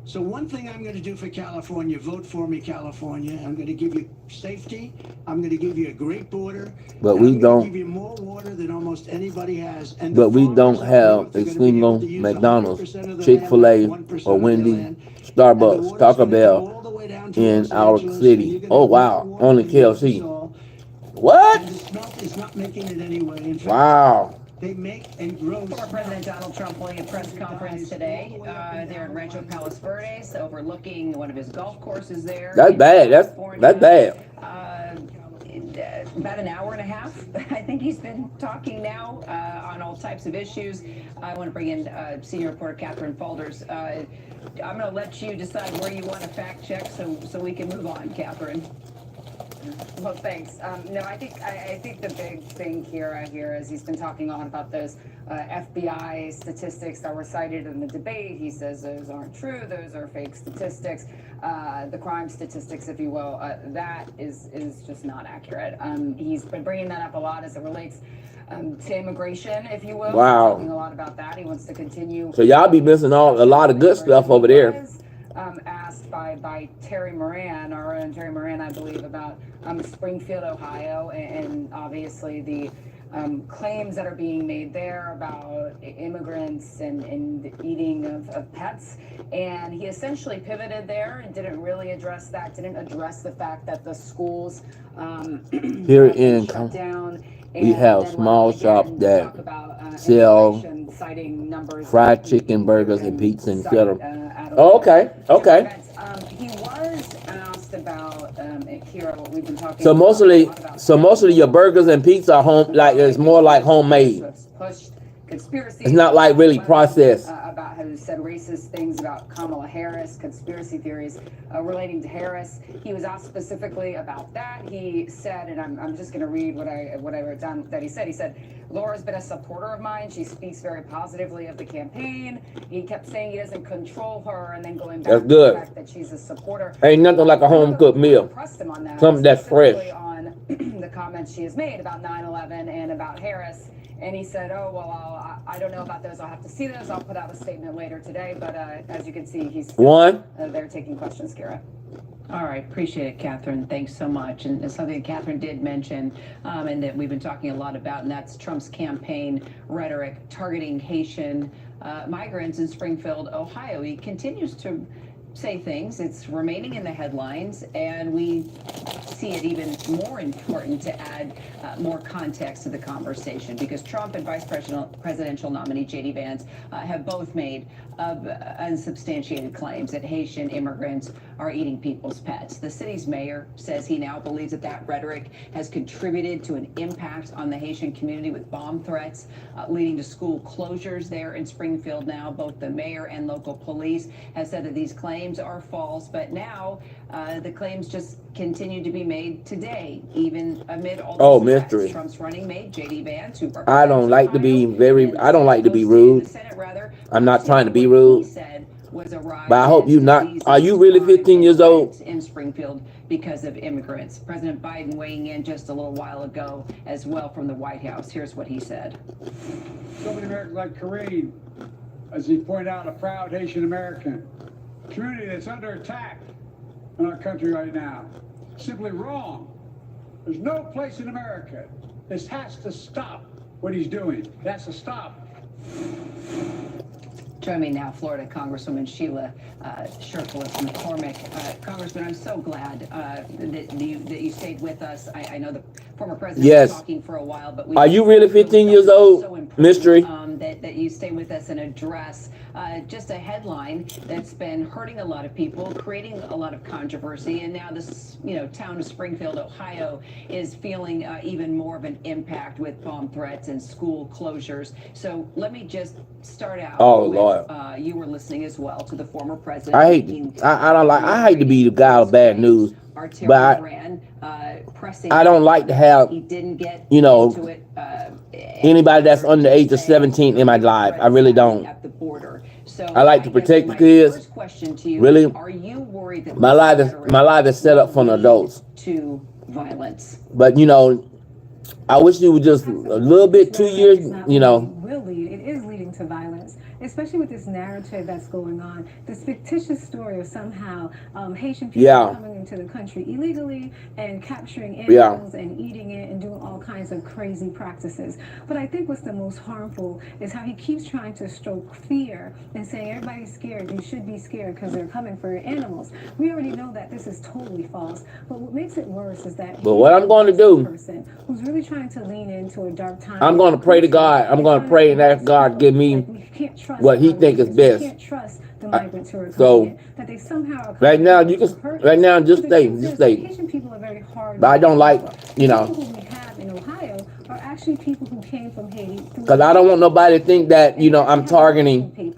So one thing I'm going to do for California, vote for me, California. I'm going to give you safety. I'm going to give you a great border. But and we I'm gonna don't- give you more water than almost anybody has. And But the we farmers don't up have north are gonna be excluding able on to use McDonald's, 100% of the Chick-fil-A, land, 1% or of their Wendy's, land. And the Starbucks, water's Taco gonna come Bell all the way down to in Los our Angeles, and city. you're gonna Oh have wow, more water only than you ever KFC. saw. What? And the smelt is not making it anyway. In fact, Wow. they make and grow. Former President Donald Trump holding a press conference today there in Rancho Palos Verdes, overlooking one of his golf courses there. That's in bad. California. That's bad. About an hour and a half, I think he's been talking now on all types of issues. I want to bring in senior reporter Catherine Falders. I'm going to let you decide where you want to fact check so we can move on, Catherine. Well, thanks. No, I think the big thing here I hear is he's been talking on about those FBI statistics that were cited in the debate. He says those aren't true; those are fake statistics. The crime statistics, if you will, that is just not accurate. He's been bringing that up a lot as it relates to immigration, if you will. Wow. Talking a lot about that. He wants to continue. So y'all be missing a lot of good stuff over there. Asked by Terry Moran, our own Terry Moran, I believe, about Springfield, Ohio, and obviously the claims that are being made there about immigrants and the eating of pets. And he essentially pivoted there and didn't really address that, didn't address the fact that the schools Here have been in shut down. we have small shops that sell fried chicken, burgers, and pizza, and etc. Oh, okay. He was asked about here what we've been talking. So mostly your burgers and pizza are home, like it's more like homemade. Pushed conspiracy. It's not like really processed. About who said racist things about Kamala Harris, conspiracy theories relating to Harris. He was asked specifically about that. He said, and I'm just going to read what I wrote down that he said. He said, Laura's been a supporter of mine. She speaks very positively of the campaign. He kept saying he doesn't control her, and then going back to the fact that she's a supporter. Ain't nothing like a home cooked meal. Pressed him on that, something that's fresh. On the comments she has made about 9/11 and about Harris. And he said, oh, well, I don't know about those. I'll have to see those. I'll put out a statement later today. But as you can see, he's they're taking questions, Kira. All right, appreciate it, Catherine. Thanks so much. And it's something that Catherine did mention and that we've been talking a lot about, and that's Trump's campaign rhetoric targeting Haitian migrants in Springfield, Ohio. He continues to say things. It's remaining in the headlines, and we see it even more important to add more context to the conversation, because Trump and Vice Presidential nominee J.D. Vance have both made unsubstantiated claims that Haitian immigrants are eating people's pets. The city's mayor says he now believes that rhetoric has contributed to an impact on the Haitian community, with bomb threats leading to school closures there in Springfield now. Both the mayor and local police have said that these claims are false, but now the claims just continue to be made today, even amid all the mystery. Trump's running mate, J.D. Vance, who I don't like to be rude. I'm not trying to be rude. But I hope you not. Are you really 15 years old? In Springfield because of immigrants. President Biden weighing in just a little while ago as well from the White House. Here's what he said. So many Americans like Kareem, as he pointed out, a proud Haitian American. Community that's under attack in our country right now. Simply wrong. There's no place in America. This has to stop what he's doing. It has to stop. Join me now, Florida Congresswoman Sheila McCormick. Congressman, I'm so glad that you stayed with us. I know the former president was talking for a while, but are you really 15 years old, Mystery? That you stay with us and address just a headline that's been hurting a lot of people, creating a lot of controversy, and now this town of Springfield, Ohio, is feeling even more of an impact with bomb threats and school closures. So let me just start out. Oh, Lord. You were listening as well to the former president. I hate to be the guy of bad news, but I don't like to have anybody that's under the age of 17 in my life. I really don't. I like to protect the kids. Really, are you worried that my life is set up for adults. To violence, but I wish you were just a little bit 2 years. It is leading to violence, especially with this narrative that's going on. This fictitious story of somehow Haitian people coming into the country illegally and capturing animals and eating it and doing all kinds of crazy practices. But I think what's the most harmful is how he keeps trying to stoke fear and saying everybody's scared. You should be scared because they're coming for your animals. We already know that this is totally false. But what makes it worse is that what I'm going to do, person who's really trying to lean into a dark time. I'm going to pray to God. I'm going to pray and ask God give me what He thinks is best. You can't trust the migrants who are so that they somehow are right now you can right now just stay. Haitian people are very hard. But I don't like People who we have in Ohio are actually people who came from Haiti. Because I don't want nobody to think that I'm targeting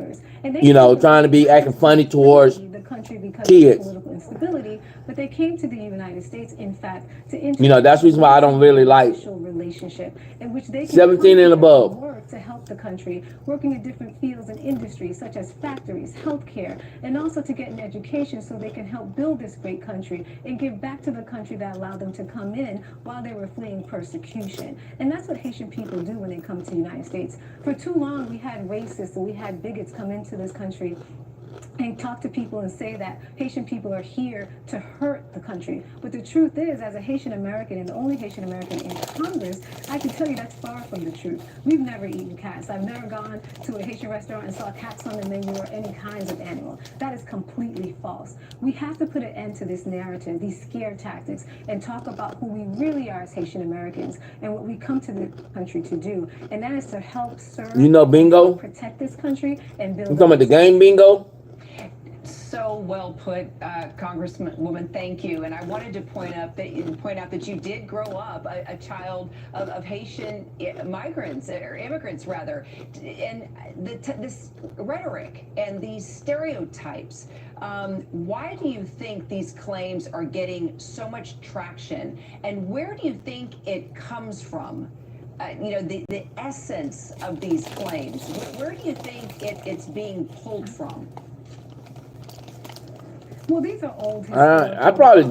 trying to be acting funny towards the country because kids. of political instability. but they came to the United States, in fact, to You know, that's the reason why I don't really like relationship in which they can 17 and above. work to help the country, working in different fields and industries such as factories, healthcare, and also to get an education so they can help build this great country and give back to the country that allowed them to come in while they were fleeing persecution. And that's what Haitian people do when they come to the United States. For too long, we had racists and we had bigots come into this country and talk to people and say that Haitian people are here to hurt the country. But the truth is, as a Haitian American and the only Haitian American in Congress, I can tell you that's far from the truth. We've never eaten cats. I've never gone to a Haitian restaurant and saw cats on the menu or any kinds of animal. That is completely false. We have to put an end to this narrative, these scare tactics, and talk about who we really are as Haitian Americans and what we come to the country to do. And that is to help serve, You know, bingo. protect this country and build. You talking about the game bingo? So well put, Congresswoman. Thank you. And I wanted to point out that you did grow up a child of Haitian migrants or immigrants, rather, and this rhetoric and these stereotypes. Why do you think these claims are getting so much traction, and where do you think it comes from? You know, the essence of these claims. Where do you think it's being pulled from? Well, these are old. I probably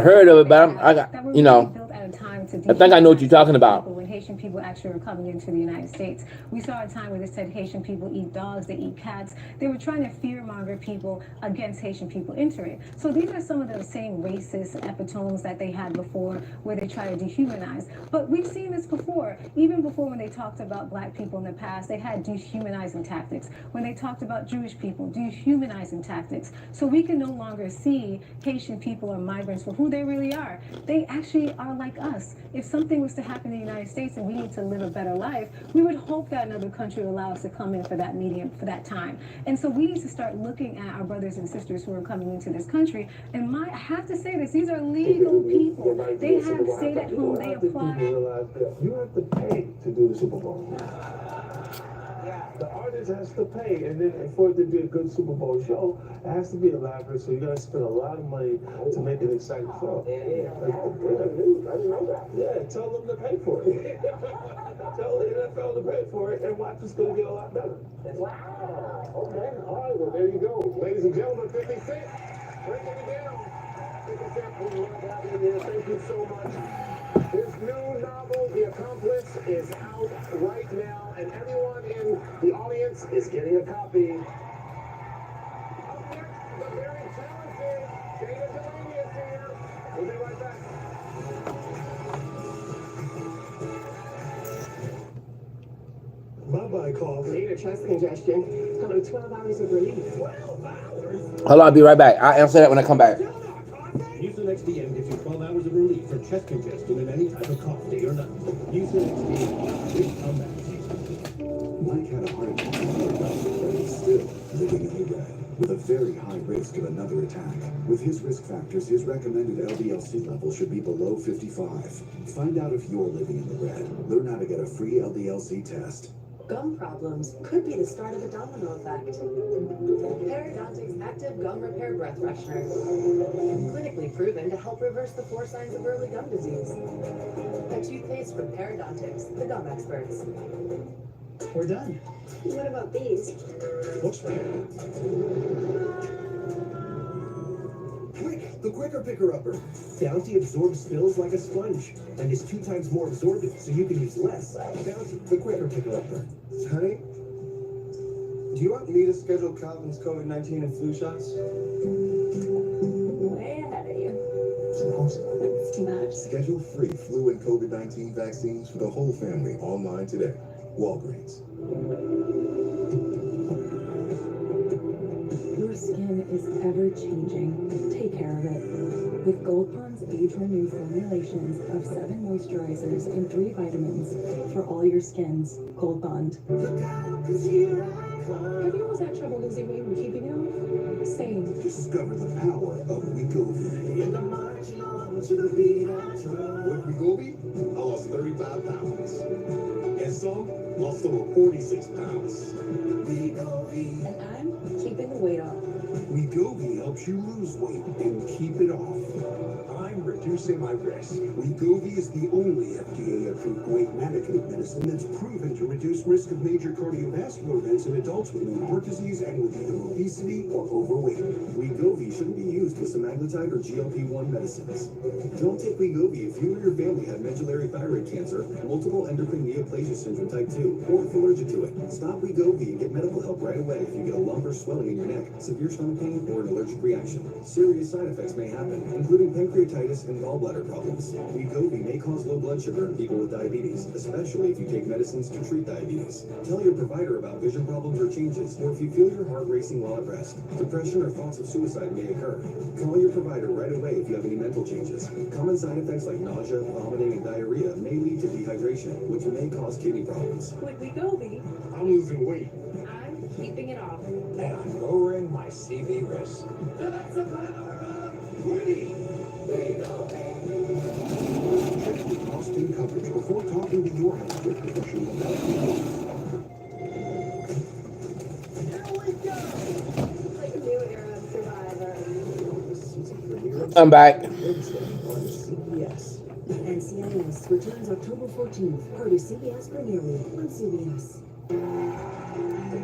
heard of it, but I got, you know, I think I know what you're talking about. When Haitian people actually were coming into the United States, we saw a time where they said Haitian people eat dogs, they eat cats. They were trying to fearmonger people against Haitian people entering. So these are some of the same racist epitomes that they had before, where they try to dehumanize. But we've seen this before. Even before, when they talked about black people in the past, they had dehumanizing tactics. When they talked about Jewish people, dehumanizing tactics. So we can no longer see Haitian people or migrants for who they really are. They actually are like us. If something was to happen in the United States and we need to live a better life, we would hope that another country would allow us to come in for that medium, for that time. And so we need to start looking at our brothers and sisters who are coming into this country. And I have to say this, these are legal people. They have stayed at home, they apply. You have to pay to do the Super Bowl. The artist has to pay, and then for it to be a good Super Bowl show, it has to be elaborate, so you gotta spend a lot of money to make an exciting show. I didn't know that. Yeah, tell them to pay for it. Tell the NFL to pay for it, and watch it's gonna get a lot better. Wow. Okay, all right, well, there you go. Ladies and gentlemen, 50 Cent, breaking it down. 50 Cent, we love having you here. Thank you so much. His new novel, The Accomplice, is out right now, and everyone in the audience is getting a copy. Up next, the very talented Dana Delaney is here. We'll be right back. Bye-bye, cough. Later, chest congestion. Hello, 12 hours of relief. 12 hours? Hold on, I'll be right back. I'll answer that when I come back. Mucinex DM gives you 12 hours of relief from chest congestion and any type of cough, day or night. Mucinex DM, we come back. Mike had a heart attack, but he's still living in the red, with a very high risk of another attack. With his risk factors, his recommended LDL-C level should be below 55. Find out if you're living in the red. Learn how to get a free LDL-C test. Gum problems could be the start of a domino effect. Periodontics Active Gum Repair Breath Freshener. Clinically proven to help reverse the 4 signs of early gum disease. A toothpaste from Periodontics, the gum experts. We're done. What about these? Looks right. Quick, the quicker picker-upper. Bounty absorbs spills like a sponge and is 2 times more absorbent, so you can use less. Bounty, the quicker picker-upper. Honey, do you want me to schedule Calvin's COVID-19 and flu shots? Way ahead of you. It's too much. Schedule free flu and COVID-19 vaccines for the whole family online today. Walgreens. Your skin is ever changing. Take care of it. With Gold Pond's Age Renew formulations of 7 moisturizers and 3 vitamins for all your skins. Gold Bond. Have you always had trouble losing weight and keeping it off? Same. Discover the power of Wegovy. With Wegovy, I lost 35 pounds. And some lost over 46 pounds. And I'm keeping the weight off. Wegovy helps you lose weight and keep it off. I'm reducing my risk. Wegovy is the only FDA-approved weight management medicine that's proven to reduce risk of major cardiovascular events in adults with heart disease and with either obesity or overweight. Wegovy shouldn't be used with semaglutide or GLP-1 medicines. Don't take Wegovy if you or your family have medullary thyroid cancer, multiple endocrine neoplasia syndrome type 2, or if you're allergic to it. Stop Wegovy and get medical help right away if you get a lump or swelling in your neck, severe stomach pain, or an allergic reaction. Serious side effects may happen, including pancreatitis and gallbladder problems. Wegovy may cause low blood sugar in people with diabetes, especially if you take medicines to treat diabetes. Tell your provider about vision problems or changes, or if you feel your heart racing while at rest. Depression or thoughts of suicide may occur. Call your provider right away if you have any mental changes. Common side effects like nausea, vomiting, and diarrhea may lead to dehydration, which may cause kidney problems. With Wegovy, I'm losing weight, I'm keeping it off. and I'm lowering my CV risk. Check the cost and coverage before talking to your healthcare professional about it. Like a new era of Survivor. I'm back. CBS. NCIS returns October 14th. Part of CBS Premiere on CBS.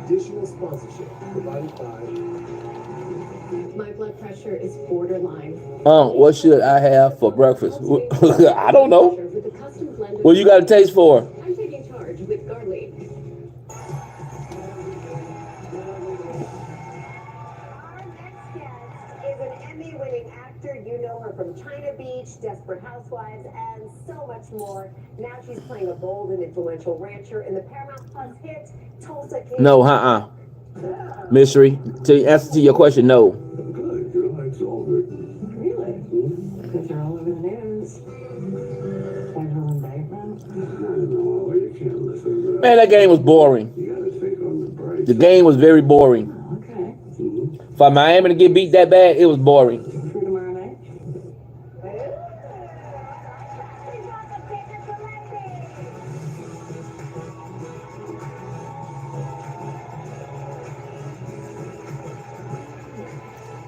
Additional sponsorship provided by. My blood pressure is borderline. What should I have for breakfast? I don't know. With a custom blend of What you got a taste for? I'm taking charge with Garlic. Our next guest is an Emmy-winning actor. You know her from China Beach, Desperate Housewives, and so much more. Now she's playing a bold and influential rancher in the Paramount Plus hit Tulsa King. No, Mystery. To answer to your question, no. Good, your legs all hurting. Really? Because you're all over the news. Federal indictment. I know, you can't listen. Man, that game was boring. You gotta take on the bright. The game was very boring. Okay. For Miami to get beat that bad, it was boring. For tomorrow night?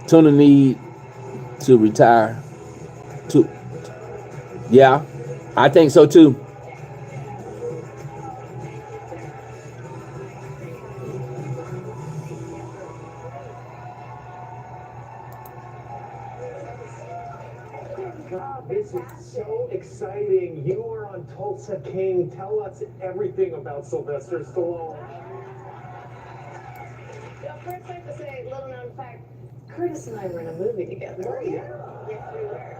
Tuna need to retire. Yeah, I think so too. This is so exciting. You are on Tulsa King. Tell us everything about Sylvester Stallone. First, I have to say, little known fact, Curtis and I were in a movie together. Oh, yeah. Yes, we were.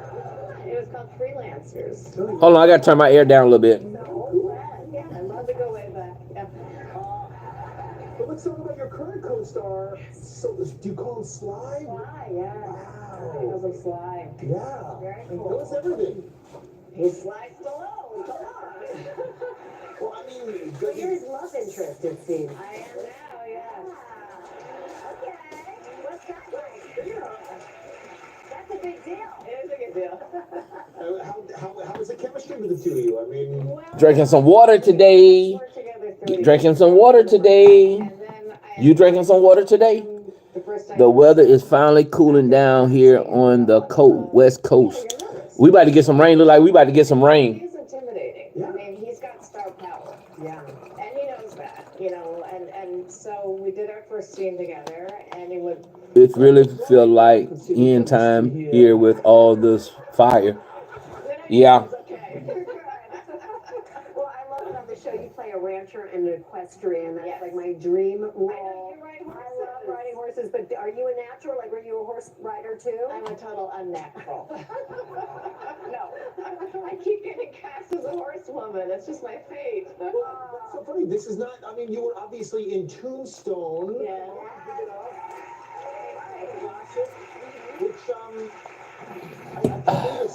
It was called Freelancers. Hold on, I gotta turn my air down a little bit. Yeah, I'd love to go way back. Yeah. But let's talk about your current co-star. So, do you call him Sly? Sly, yeah. Wow. He was a Sly. Yeah. Very And cool. tell us everything. He's Sly Stallone. Come on. Well, I mean, But you're his love interest, it seems. I am now, yeah. Okay. What's that like? That's a big deal. It is a big deal. how is the chemistry with the two of you? I mean, Drinking some water today. Drinking some water today. You drinking some water today? The weather is finally cooling down here on the west coast. We about to get some rain. Look like we about to get some rain. He's intimidating. I mean, he's got star power. Yeah. And he knows that, you know, and so we did our first scene together, and he would. It really feel like end time here with all this fire. Yeah. Well, I love it on the show. You play a rancher and an equestrian. That's like my dream role. I know you ride horses. I love riding horses, but are you a natural? Like, were you a horse rider too? I'm a total unnatural. No, I keep getting cast as a horsewoman. That's just my fate. so funny. This is not. I mean, you were obviously in Tombstone. Yeah.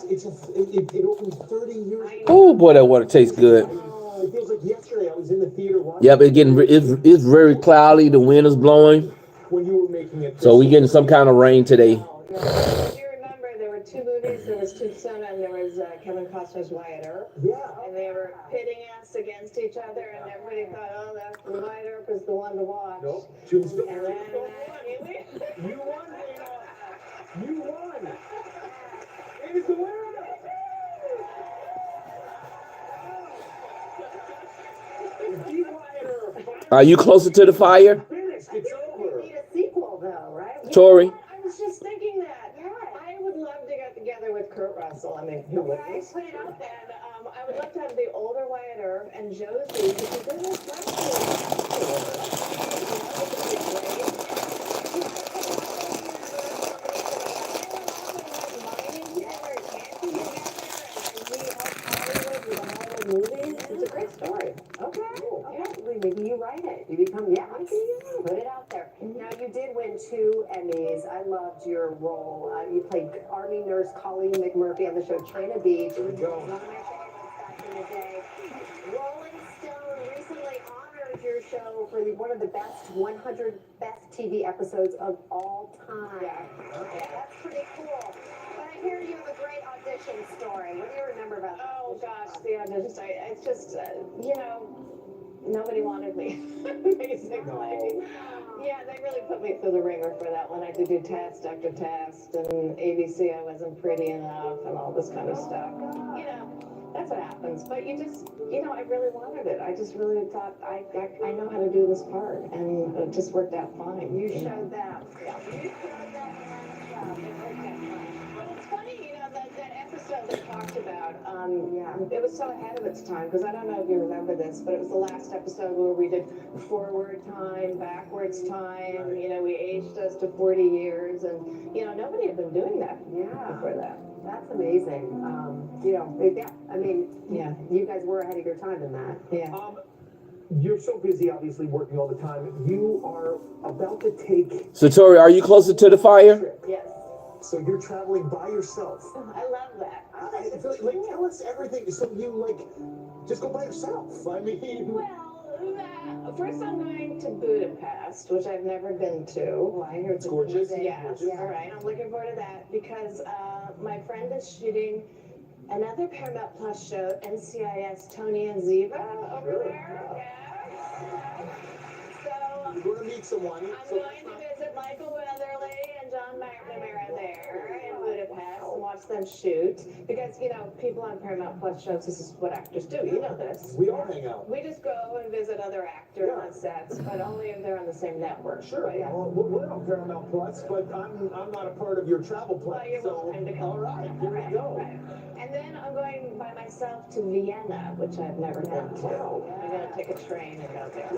Which I believe it opened 30 years ago. Oh boy, that water tastes good. It feels like yesterday I was in the theater watching. Yep, it's very cloudy. The wind is blowing. When you were making it. So we getting some kind of rain today. Do you remember there were two movies? There was Tombstone and there was Kevin Costner's Wyatt Earp. Yeah. And they were pitting us against each other, and everybody thought, oh, that Wyatt Earp is the one to watch. No, Tombstone. And then You won. You won. He's the winner. Are you closer to the fire, Finished. It's over. Need a sequel though, right? Tori? I was just thinking that. Yeah. I would love to get together with Kurt Russell. I mean, who would I put it out there? And I would love to have the older Wyatt Earp and Josie because they're like It's a great story. Okay. Maybe you write it. You become put it out there. Now you did win 2 Emmys. I loved your role. You played Army nurse Colleen McMurphy on the show China Beach. There we go. One of my favorites back in the day. Rolling Stone recently honored your show for one of the best 100 best TV episodes of all time. Yeah, that's pretty cool. But I hear you have a great audition story. What do you remember about that? Oh gosh, the audition story. It's just, nobody wanted me, basically. Yeah, they really put me through the ringer for that one. I had to do test after test, and ABC, I wasn't pretty enough, and all this kind of stuff. That's what happens. But you just, I really wanted it. I just really thought I know how to do this part, and it just worked out fine. You showed that. Yeah. You showed that. It's funny, that episode they talked about, it was so ahead of its time, because I don't know if you remember this, but it was the last episode where we did forward time, backwards time, we aged us to 40 years, and, nobody had been doing that before that. That's amazing. You guys were ahead of your time in that. Yeah. You're so busy, obviously, working all the time. You are about to take... So, Tori, are you closer to the fire? Yes. So you're traveling by yourself. I love that. Tell us everything. So you, just go by yourself. I mean... Well, first I'm going to Budapest, which I've never been to. Well, I hear it's gorgeous. Yes, all right. I'm looking forward to that because my friend is shooting another Paramount Plus show, NCIS Tony and Ziva over there. Yeah. So you're going to meet someone. I'm going to visit Michael Weatherly and John McNamara there in Budapest and watch them shoot. Because, people on Paramount Plus shows, this is what actors do. You know this. We all hang out. We just go and visit other actors on sets, but only if they're on the same network. Sure. Yeah. Well, we're on Paramount Plus, but I'm not a part of your travel plan. Well, you're welcome to come. All right, here we go. Right. And then I'm going by myself to Vienna, which I've never been to. I'm going to take a train and go there.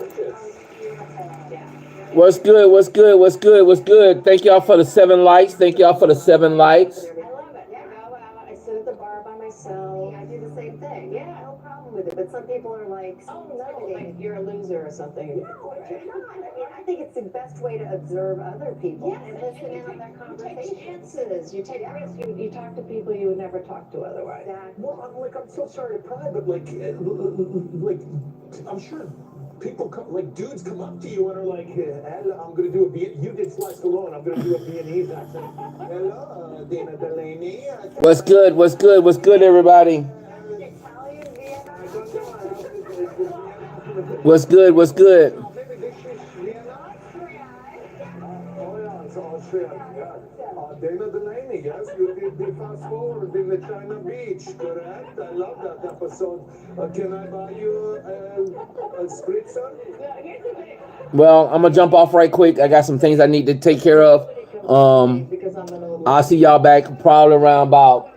Yeah. What's good? What's good? What's good? What's good? Thank y'all for the 7 likes. Thank y'all for the 7 likes. I love it. I go out, I sit at the bar by myself. I do the same thing. Yeah, no problem with it. But some people are like, oh no, like you're a loser or something. No, you're not. I think it's the best way to observe other people and listen in on their conversations. You take chances. You take risks. You talk to people you would never talk to otherwise. Exactly. Well, I'm so sorry to pry, but I'm sure people come, dudes come up to you and are like, I'm going to do you did Sly Stallone, I'm going to do a Viennese accent. Hello, Dana Delaney. What's good? What's good? What's good, everybody? What's good? What's good? Dana Delaney, yes, you did the fast forward in the China Beach, correct? I love that episode. Can I buy you a spritzer? Well, I'm gonna jump off right quick. I got some things I need to take care of. I'll see y'all back probably around about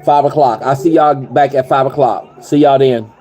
5 o'clock. I'll see y'all back at 5 o'clock. See y'all then.